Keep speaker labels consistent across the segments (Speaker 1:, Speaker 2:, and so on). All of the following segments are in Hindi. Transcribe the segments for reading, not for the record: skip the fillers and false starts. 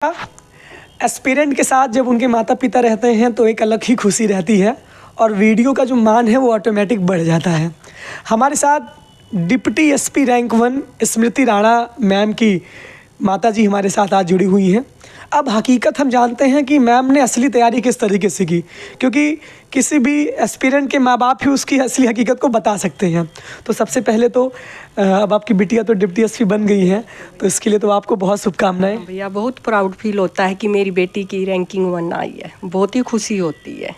Speaker 1: एस्पिरेंट के साथ जब उनके माता पिता रहते हैं तो एक अलग ही खुशी रहती है और वीडियो का जो मान है वो ऑटोमेटिक बढ़ जाता है। हमारे साथ डिप्टी एसपी रैंक 1 स्मृति राणा मैम की माता जी हमारे साथ आज जुड़ी हुई हैं। अब हकीकत हम जानते हैं कि मैम ने असली तैयारी किस तरीके से की, क्योंकि किसी भी एस्पिरेंट के माँ बाप ही उसकी असली हकीकत को बता सकते हैं। तो सबसे पहले तो अब आपकी बिटिया तो डिप्टी एसपी बन गई हैं, तो इसके लिए तो आपको बहुत शुभकामनाएं।
Speaker 2: भैया बहुत प्राउड फील होता है कि मेरी बेटी की रैंकिंग 1 आई है, बहुत ही खुशी होती है।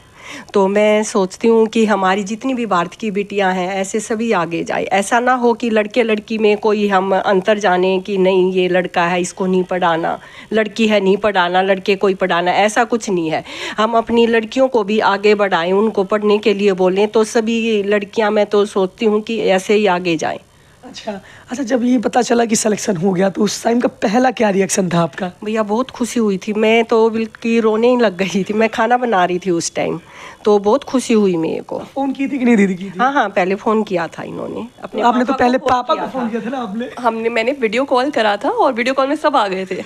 Speaker 2: तो मैं सोचती हूँ कि हमारी जितनी भी भारत की बिटियाँ हैं ऐसे सभी आगे जाए। ऐसा ना हो कि लड़के लड़की में कोई हम अंतर जाने कि नहीं ये लड़का है इसको नहीं पढ़ाना, लड़की है नहीं पढ़ाना, लड़के कोई पढ़ाना, ऐसा कुछ नहीं है। हम अपनी लड़कियों को भी आगे बढ़ाएं, उनको पढ़ने के लिए बोलें, तो सभी लड़कियाँ मैं तो सोचती हूँ कि ऐसे ही आगे जाएं।
Speaker 1: अच्छा, जब ये पता चला कि सिलेक्शन हो गया तो उस टाइम का पहला क्या रिएक्शन था आपका?
Speaker 2: भैया बहुत खुशी हुई थी, मैं तो बिल्कुल रोने ही लग गई थी। मैं खाना बना रही थी उस टाइम, तो बहुत खुशी हुई मेरे को।
Speaker 1: फ़ोन की थी कि नहीं दीदी की थी?
Speaker 2: हाँ, पहले फ़ोन किया था इन्होंने अपने।
Speaker 1: आपने तो पहले पापा को फ़ोन किया था ना आपने?
Speaker 3: मैंने वीडियो कॉल करा था और वीडियो कॉल में सब आ गए थे।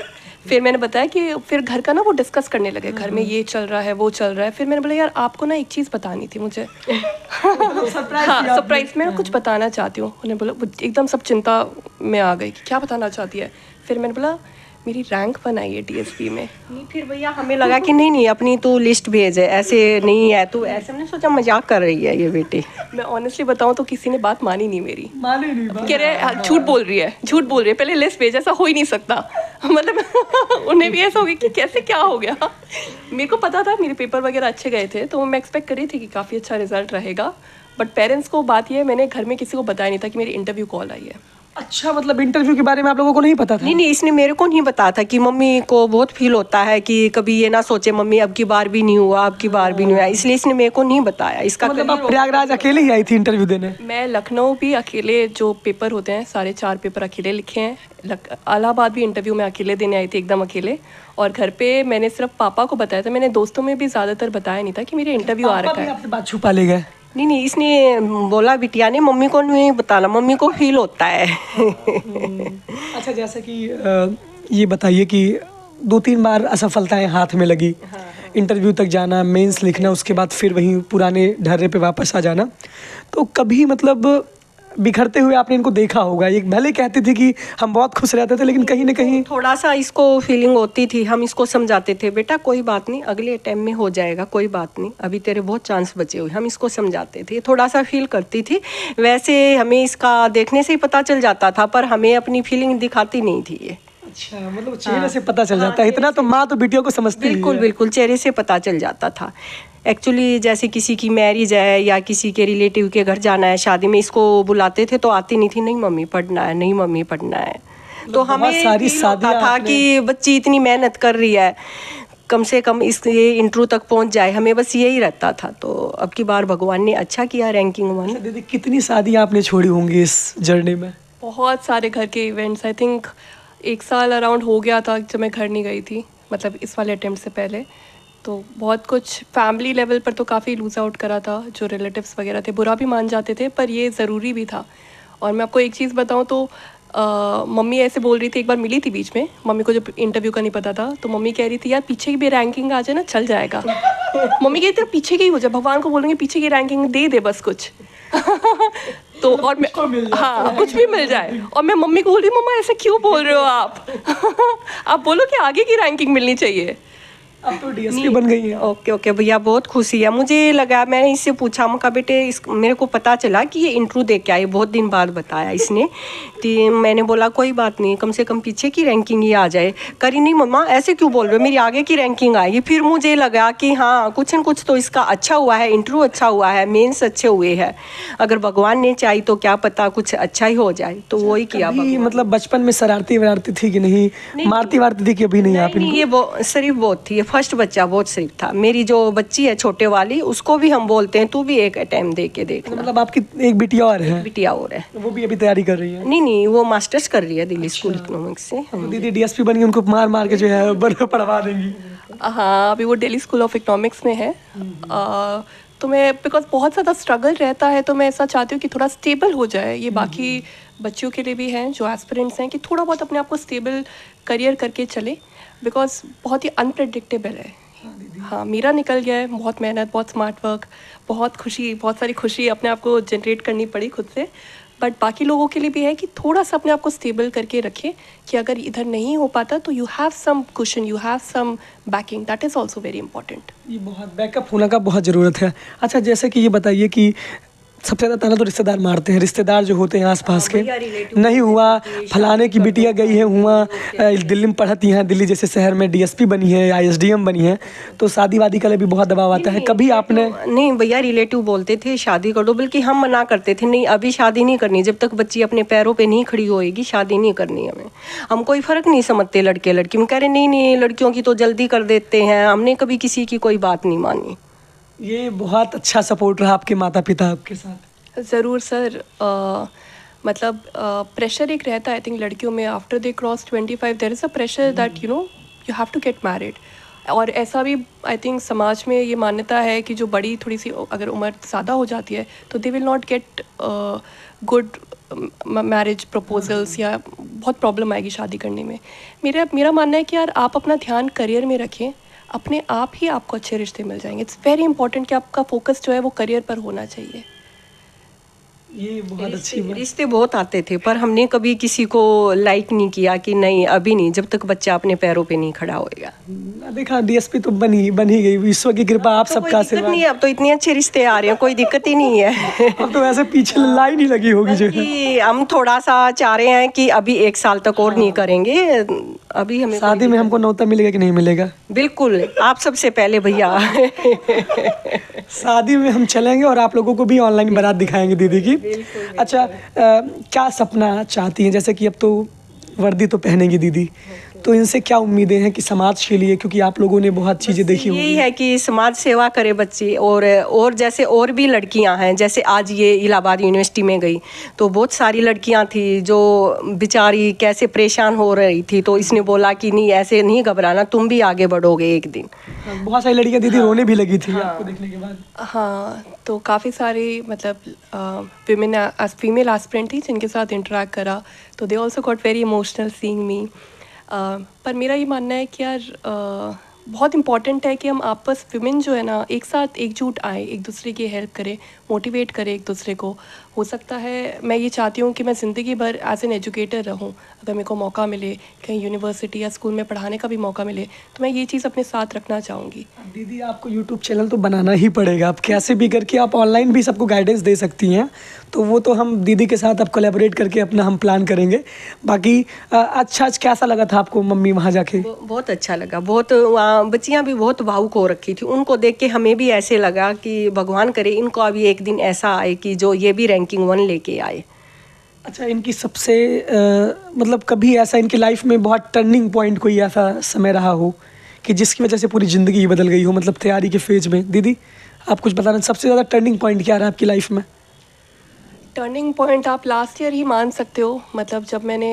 Speaker 3: फिर मैंने बताया कि फिर घर का ना वो डिस्कस करने लगे, घर में ये चल रहा है वो चल रहा है। फिर मैंने बोला यार आपको ना एक चीज़ बतानी थी मुझे। हाँ, सरप्राइज में कुछ बताना चाहती हूँ। उन्हें बोला, एकदम सब चिंता में आ गई कि क्या बताना चाहती है। फिर मैंने बोला मेरी रैंक 1 आई है डीएसपी में।
Speaker 2: नहीं, फिर भैया हमें लगा कि नहीं अपनी तो लिस्ट भेज है, ऐसे नहीं है तो ऐसे। हमने सोचा मजाक कर रही है ये बेटी।
Speaker 3: मैं ऑनेस्टली बताऊं तो किसी ने बात मानी नहीं मेरी।
Speaker 1: मानी नहीं?
Speaker 3: कह रहे झूठ बोल रही है, पहले लिस्ट भेज, ऐसा हो ही नहीं सकता। मतलब उन्हें भी ऐसा हो गया कि कैसे क्या हो गया। मेरे को पता था मेरे पेपर वगैरह अच्छे गए थे, तो मैं एक्सपेक्ट कर रही थी कि काफ़ी अच्छा रिजल्ट रहेगा। बट पेरेंट्स को बात ये है, मैंने घर में किसी को बताया नहीं था कि मेरी इंटरव्यू कॉल आई है।
Speaker 1: अच्छा, मतलब इंटरव्यू के बारे में आप लोगों को नहीं पता था?
Speaker 2: नहीं, इसने मेरे को नहीं बताया था कि मम्मी को बहुत फील होता है कि कभी ये ना सोचे मम्मी अब की बार भी नहीं हुआ, अब की बार भी नहीं हुआ, इसलिए इसने मेरे को नहीं बताया। इसका
Speaker 1: मतलब आप प्रयागराज अकेले ही आई थी इंटरव्यू देने?
Speaker 3: मैं लखनऊ भी अकेले, जो पेपर होते हैं सारे 4 पेपर अकेले लिखे हैं। इलाहाबाद भी इंटरव्यू में अकेले देने आई थी, एकदम अकेले। और घर पे मैंने सिर्फ पापा को बताया था, मैंने दोस्तों में भी ज़्यादातर बताया नहीं था कि मेरे इंटरव्यू आ रखा है।
Speaker 1: आपसे बात छुपा ले गए?
Speaker 2: नहीं, इसने बोला बिटिया ने मम्मी को नहीं बताना, मम्मी को फील होता है।
Speaker 1: अच्छा, जैसे कि ये बताइए कि 2-3 बार असफलताएं हाथ में लगी। इंटरव्यू तक जाना, मेंस लिखना, उसके बाद फिर वहीं पुराने ढर्रे पे वापस आ जाना। तो कभी मतलब बिखरते हुए आपने इनको देखा होगा? ये भले कहती थी कि हम बहुत खुश रहते थे, लेकिन कहीं ना कहीं
Speaker 2: थोड़ा सा इसको फीलिंग होती थी। हम इसको समझाते थे, बेटा कोई बात नहीं, अगले टाइम में हो जाएगा, कोई बात नहीं, अभी तेरे बहुत चांस बचे हुए। हम इसको समझाते थे, थोड़ा सा फील करती थी। वैसे हमें इसका देखने से ही पता चल जाता था, पर हमें अपनी फीलिंग दिखाती नहीं थी ये।
Speaker 1: अच्छा, मतलब चेहरे से पता चल जाता है। इतना तो माँ तो बेटियों को समझती है।
Speaker 2: बिल्कुल चेहरे से पता चल जाता था। एक्चुअली जैसे किसी की मैरिज है या किसी के रिलेटिव के घर जाना है शादी में, इसको बुलाते थे तो आती नहीं थी, नहीं मम्मी पढ़ना है, नहीं मम्मी पढ़ना है। तो हमें
Speaker 1: सारी शादियां
Speaker 2: था कि बच्ची इतनी मेहनत कर रही है, कम से कम इस इंटरव्यू तक पहुंच जाए, हमें बस यही रहता था। तो अब की बार भगवान ने अच्छा किया, रैंकिंग 1।
Speaker 1: दीदी, कितनी शादियाँ आपने छोड़ी होंगी इस जर्नी में?
Speaker 3: बहुत सारे घर के इवेंट्स, आई थिंक 1 साल अराउंड हो गया था जब मैं घर नहीं गई थी, मतलब इस वाले अटेम्प्ट से पहले। तो बहुत कुछ फैमिली लेवल पर तो काफ़ी लूज़ आउट करा था। जो रिलेटिव्स वगैरह थे बुरा भी मान जाते थे, पर ये ज़रूरी भी था। और मैं आपको एक चीज़ बताऊं तो मम्मी ऐसे बोल रही थी, एक बार मिली थी बीच में, मम्मी को जब इंटरव्यू का नहीं पता था तो मम्मी कह रही थी यार पीछे की भी रैंकिंग आ जाए ना, चल जाएगा। मम्मी कहती थी पीछे की ही हो जाए, भगवान को बोलेंगे पीछे की रैंकिंग दे बस कुछ। तो और मैं कुछ भी मिल जाए। और मैं मम्मी को बोल रही, मम्मा ऐसे क्यों बोल रहे हो आप? आप बोलो कि आगे की रैंकिंग मिलनी चाहिए।
Speaker 1: अब तो डीएसपी बन गई है।
Speaker 2: ओके भैया, बहुत खुशी है। मुझे लगा, मैंने इससे पूछा, मका बेटे मेरे को पता चला कि ये इंटरव्यू दे के आई, बहुत दिन बाद बताया इसने। तो मैंने बोला कोई बात नहीं, कम से कम पीछे की रैंकिंग ही आ जाए। करी नहीं मम्मा ऐसे क्यों बोल रहे हो, मेरी आगे की रैंकिंग आएगी। फिर मुझे लगा कि हाँ कुछ न कुछ तो इसका अच्छा हुआ है, इंटरव्यू अच्छा हुआ है, मेंस अच्छे हुए हैं। अगर भगवान ने चाही तो क्या पता कुछ अच्छा ही हो जाए। तो वही किया।
Speaker 1: मतलब बचपन में शरारती वरारती थी कि नहीं? मारती वारती थी कि अभी नहीं? आप
Speaker 2: ये शरीफ बहुत थी, फर्स्ट बच्चा बहुत शरीफ था। मेरी जो बच्ची है छोटे वाली, उसको भी हम बोलते हैं तू भी एक अटेम्प्ट दे के देख।
Speaker 1: मतलब आपकी एक बिटिया और है?
Speaker 2: बिटिया और है,
Speaker 1: वो भी अभी तैयारी कर रही है?
Speaker 2: नहीं, वो मास्टर्स कर रही है दिल्ली स्कूल इकोनॉमिक्स से।
Speaker 1: दीदी डीएसपी बनी, उनको मार मार के जो है पढ़वा देंगी।
Speaker 3: हाँ, अभी वो दिल्ली स्कूल ऑफ इकोनॉमिक्स में है। तो मैं, बिकॉज बहुत ज़्यादा स्ट्रगल रहता है, तो मैं ऐसा चाहती हूँ कि थोड़ा स्टेबल हो जाए। ये बाकी बच्चियों के लिए भी हैं जो एस्पिरेंट्स हैं, कि थोड़ा बहुत अपने आप को स्टेबल करियर करके चले। बिकॉज बहुत ही अनप्रडिक्टेबल है। हाँ, मेरा निकल गया है, बहुत मेहनत, बहुत स्मार्ट वर्क, बहुत खुशी, बहुत सारी खुशी अपने आप को जनरेट करनी पड़ी खुद से। बट बाकी लोगों के लिए भी है कि थोड़ा सा अपने आप को स्टेबल करके रखें कि अगर इधर नहीं हो पाता तो you have some cushion, you have some backing, that is also very important.
Speaker 1: ये बहुत बैकअप होने का बहुत ज़रूरत है। अच्छा, जैसे कि ये बताइए कि सबसे ज़्यादा ताना तो रिश्तेदार मारते हैं, रिश्तेदार जो होते हैं आसपास के, नहीं हुआ, फलाने की बिटिया गई है हुआ, दिल्ली में पढ़ती हैं, दिल्ली जैसे शहर में डीएसपी बनी है, आईएसडीएम बनी है, तो शादी वादी का लिए भी बहुत दबाव आता है। कभी आपने?
Speaker 2: नहीं भैया, रिलेटिव बोलते थे शादी कर दो, बल्कि हम मना करते थे, नहीं अभी शादी नहीं करनी, जब तक बच्ची अपने पैरों पे नहीं खड़ी होएगी शादी नहीं करनी हमें। हम कोई फ़र्क नहीं समझते लड़के लड़की में, कह रहे नहीं नहीं लड़कियों की तो जल्दी कर देते हैं, हमने कभी किसी की कोई बात नहीं मानी।
Speaker 1: ये बहुत अच्छा सपोर्ट रहा आपके माता पिता आपके साथ?
Speaker 3: ज़रूर सर। मतलब प्रेशर एक रहता है आई थिंक लड़कियों में, after they cross 25 there is a pressure that you have to get married. और ऐसा भी आई थिंक समाज में ये मान्यता है कि जो बड़ी थोड़ी सी अगर उम्र ज़्यादा हो जाती है तो they will not get good marriage proposals, या बहुत प्रॉब्लम आएगी शादी करने में। मेरा मानना है कि यार आप अपना ध्यान करियर में रखें, अपने आप ही आपको अच्छे रिश्ते मिल जाएंगे। इट्स वेरी इंपॉर्टेंट कि आपका फोकस जो है वो करियर पर होना चाहिए।
Speaker 1: ये बहुत अच्छी बात।
Speaker 2: रिश्ते बहुत आते थे पर हमने कभी किसी को लाइक नहीं किया कि नहीं अभी नहीं, जब तक बच्चा अपने पैरों पे नहीं खड़ा होएगा।
Speaker 1: देखा, डीएसपी तो बन ही गई, ईश्वर की कृपा, आप सबका आशीर्वाद।
Speaker 2: नहीं, अब तो इतने अच्छे रिश्ते आ रहे हैं, कोई दिक्कत ही नहीं है।
Speaker 1: अब तो वैसे पीछे लाइन ही लगी होगी जो है।
Speaker 2: हम थोड़ा सा चाह रहे हैं कि अभी 1 साल तक और नहीं करेंगे, अभी हमें
Speaker 1: शादी में हमको न्योता मिलेगा कि नहीं मिलेगा?
Speaker 2: बिल्कुल, आप सबसे पहले भैया।
Speaker 1: शादी में हम चलेंगे और आप लोगों को भी ऑनलाइन बारात दिखाएंगे दीदी की। अच्छा, क्या सपना चाहती हैं? जैसे कि अब तो वर्दी तो पहनेंगी दीदी, तो इनसे क्या उम्मीदें हैं कि समाज के लिए, क्योंकि आप लोगों ने बहुत चीज़ें देखी होंगी।
Speaker 2: यही है कि समाज सेवा करे बच्ची, और जैसे और भी लड़कियां हैं, जैसे आज ये इलाहाबाद यूनिवर्सिटी में गई तो बहुत सारी लड़कियां थी जो बेचारी कैसे परेशान हो रही थी, तो इसने बोला कि नहीं ऐसे नहीं घबराना, तुम भी आगे बढ़ोगे एक दिन।
Speaker 1: बहुत सारी लड़कियां दीदी रोने भी लगी थी आपको देखने के बाद।
Speaker 3: हाँ, तो काफ़ी सारी मतलब फीमेल एस्पिरेंट थी जिनके साथ इंटरेक्ट करा, तो they also got very emotional seeing मी। पर मेरा ये मानना है कि यार बहुत इम्पॉर्टेंट है कि हम आपस विमेन जो है ना एक साथ एकजुट आए, एक दूसरे की हेल्प करें, मोटिवेट करें एक दूसरे को। हो सकता है मैं ये चाहती हूँ कि मैं ज़िंदगी भर एज एन एजुकेटर रहूँ, अगर मेरे को मौका मिले कहीं यूनिवर्सिटी या स्कूल में पढ़ाने का भी मौका मिले तो मैं ये चीज़ अपने साथ रखना चाहूँगी।
Speaker 1: दीदी आपको यूट्यूब चैनल तो बनाना ही पड़ेगा, आप कैसे भी करके आप ऑनलाइन भी सबको गाइडेंस दे सकती हैं, तो वो तो हम दीदी के साथ अब कोलैबोरेट करके अपना हम प्लान करेंगे। बाकी अच्छा कैसा लगा था आपको मम्मी वहाँ जाके?
Speaker 2: बहुत अच्छा लगा, बहुत वहाँ बच्चियाँ भी बहुत भावुक हो रखी थी, उनको देख के हमें भी ऐसे लगा कि भगवान करे इनको अभी एक दिन ऐसा आए कि जो ये भी रैंकिंग 1 लेके आए।
Speaker 1: अच्छा, इनकी सबसे मतलब कभी ऐसा इनकी लाइफ में बहुत टर्निंग पॉइंट कोई ऐसा समय रहा हो कि जिसकी वजह से पूरी ज़िंदगी ही बदल गई हो, मतलब तैयारी के फेज में? दीदी आप कुछ बताना, सबसे ज़्यादा टर्निंग पॉइंट क्या रहा आपकी लाइफ में?
Speaker 3: टर्निंग पॉइंट आप लास्ट ईयर ही मान सकते हो। मतलब जब मैंने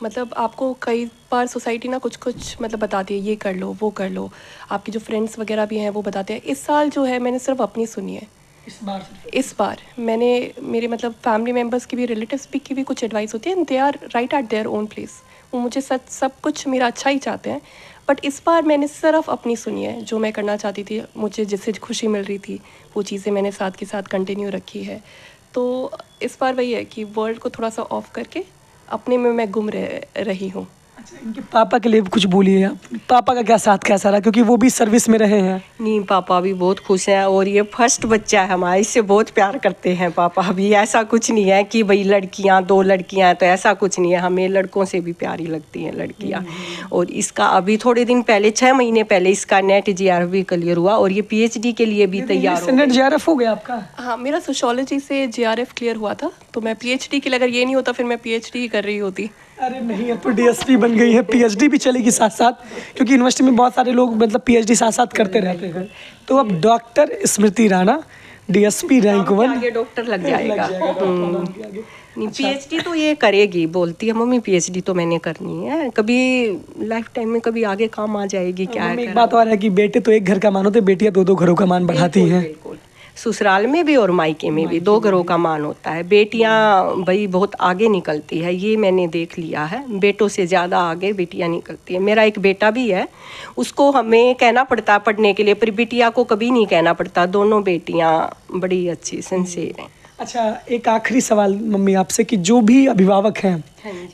Speaker 3: मतलब आपको कई बार सोसाइटी ना कुछ मतलब बताती है, ये कर लो वो कर लो, आपके जो फ्रेंड्स वगैरह भी हैं वो बताते हैं। इस साल जो है मैंने सिर्फ अपनी सुनी है। इस बार मैंने मेरे मतलब फैमिली मेम्बर्स की भी, रिलेटिव्स की भी कुछ एडवाइस होती है, they are right at their own place, वो मुझे सब कुछ मेरा अच्छा ही चाहते हैं। बट इस बार मैंने सिर्फ अपनी सुनी है, जो मैं करना चाहती थी, मुझे जिससे खुशी मिल रही थी वो चीज़ें मैंने साथ के साथ कंटिन्यू रखी है। तो इस बार वही है कि वर्ल्ड को थोड़ा सा ऑफ करके अपने में मैं गुम रही हूँ।
Speaker 1: अच्छा, इनके पापा के लिए कुछ बोलिए आप, पापा का क्या साथ कैसा रहा, क्योंकि वो भी सर्विस में रहे हैं?
Speaker 2: नहीं, पापा भी बहुत खुश हैं, और ये फर्स्ट बच्चा है हमारा, इससे बहुत प्यार करते हैं पापा भी। ऐसा कुछ नहीं है कि भाई लड़कियां 2 लड़कियां हैं तो ऐसा कुछ नहीं है, हमें लड़कों से भी प्यारी लगती हैं लड़कियां। और इसका अभी थोड़े दिन पहले 6 महीने पहले इसका नेट जीआरएफ भी क्लियर हुआ और ये पीएचडी के लिए भी तैयार हो।
Speaker 1: नेट जीआरएफ हो गया आपका?
Speaker 3: हाँ, मेरा सोशियोलॉजी से जीआरएफ क्लियर हुआ था, तो मैं पीएचडी के लिए, अगर ये नहीं होता फिर मैं पीएचडी ही कर रही होती।
Speaker 1: अरे नहीं, अब तो डीएसपी बन गई है, पीएचडी भी चलेगी साथ साथ, क्योंकि यूनिवर्सिटी में बहुत सारे लोग मतलब पीएचडी साथ साथ करते रहते हैं। तो अब डॉक्टर स्मृति राणा डीएसपी रैंक 1,
Speaker 2: आगे डॉक्टर लग जाएगा। नहीं, पीएचडी तो ये करेगी, बोलती है मम्मी पीएचडी तो मैंने करनी है, कभी लाइफ टाइम में कभी आगे काम आ जाएगी। क्या है,
Speaker 1: एक बात और है कि बेटे तो एक घर का मान होते, बेटियां 2-2 घरों का मान बढ़ाती हैं।
Speaker 2: ससुराल में भी और मायके में भी, 2 घरों का मान होता है। बेटियां भाई बहुत आगे निकलती है, ये मैंने देख लिया है। बेटों से ज़्यादा आगे बेटियां निकलती है। मेरा एक बेटा भी है, उसको हमें कहना पड़ता है पढ़ने के लिए, पर बिटिया को कभी नहीं कहना पड़ता। दोनों बेटियां बड़ी अच्छी सिंसियर हैं।
Speaker 1: अच्छा, एक आखिरी सवाल मम्मी आपसे कि जो भी अभिभावक हैं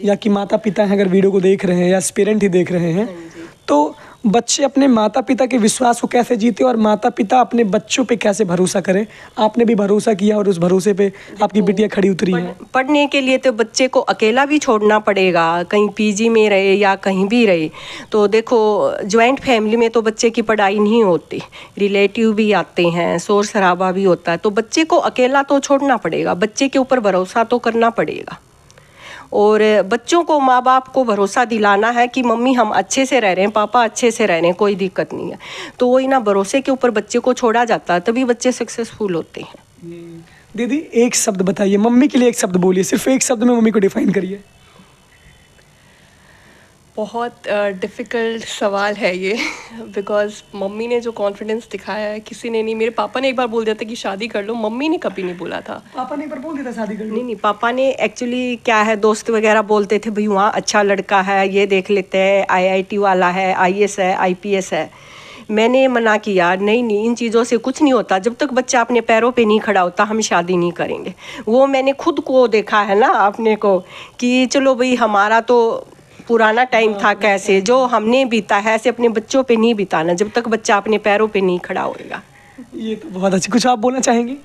Speaker 1: या कि माता पिता हैं, अगर वीडियो को देख रहे हैं या पेरेंट ही देख रहे हैं, तो बच्चे अपने माता पिता के विश्वास को कैसे जीते और माता पिता अपने बच्चों पे कैसे भरोसा करें? आपने भी भरोसा किया और उस भरोसे पे आपकी बिटिया खड़ी उतरी है।
Speaker 2: पढ़ने के लिए तो बच्चे को अकेला भी छोड़ना पड़ेगा, कहीं पीजी में रहे या कहीं भी रहे। तो देखो, ज्वाइंट फैमिली में तो बच्चे की पढ़ाई नहीं होती, रिलेटिव भी आते हैं, शोर शराबा भी होता है, तो बच्चे को अकेला तो छोड़ना पड़ेगा, बच्चे के ऊपर भरोसा तो करना पड़ेगा। और बच्चों को, माँ बाप को भरोसा दिलाना है कि मम्मी हम अच्छे से रह रहे हैं, पापा अच्छे से रह रहे हैं, कोई दिक्कत नहीं है। तो वही ना, भरोसे के ऊपर बच्चे को छोड़ा जाता है, तभी बच्चे सक्सेसफुल होते हैं।
Speaker 1: दीदी, एक शब्द बताइए, मम्मी के लिए एक शब्द बोलिए, सिर्फ एक शब्द में मम्मी को डिफाइन करिए।
Speaker 3: बहुत डिफ़िकल्ट सवाल है ये, बिकॉज़ मम्मी ने जो कॉन्फिडेंस दिखाया है किसी ने नहीं। मेरे पापा ने एक बार बोल दिया था कि शादी कर लो, मम्मी ने कभी नहीं बोला था।
Speaker 1: पापा ने एक बार बोल दिया था शादी कर लो?
Speaker 2: नहीं, पापा ने एक्चुअली क्या है, दोस्त वगैरह बोलते थे भाई वहाँ अच्छा लड़का है, ये देख लेते हैं, IIT वाला है, IAS है, IPS है। मैंने मना किया, नहीं, इन चीज़ों से कुछ नहीं होता, जब तक बच्चा अपने पैरों पे नहीं खड़ा होता हम शादी नहीं करेंगे। वो मैंने खुद को देखा है ना अपने को, कि चलो भाई हमारा तो पुराना टाइम था, कैसे जो हमने बीता है ऐसे अपने बच्चों पे नहीं बिताना, जब तक बच्चा अपने पैरों पे नहीं खड़ा होएगा।
Speaker 1: ये तो बहुत अच्छी, कुछ आप बोलना चाहेंगे?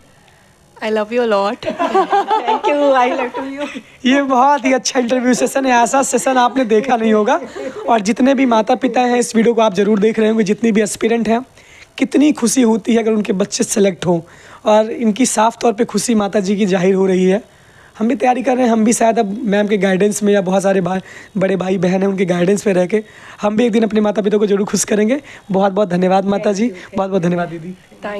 Speaker 3: I love you lot.
Speaker 2: Thank you, I love too you.
Speaker 1: ये बहुत ही अच्छा इंटरव्यू सेशन है, ऐसा सेशन आपने देखा नहीं होगा। और जितने भी माता पिता हैं इस वीडियो को आप ज़रूर देख रहे होंगे, जितनी भी एस्पिरेंट हैं, कितनी खुशी होती है अगर उनके बच्चे सेलेक्ट हों, और इनकी साफ तौर पे खुशी माता जी की जाहिर हो रही है। हम भी तैयारी कर रहे हैं, हम भी शायद अब मैम के गाइडेंस में या बहुत सारे बड़े भाई बहन हैं उनके गाइडेंस में रह के हम भी एक दिन अपने माता पिता को जरूर खुश करेंगे। बहुत बहुत धन्यवाद माता जी, बहुत बहुत धन्यवाद दीदी।
Speaker 3: थैंक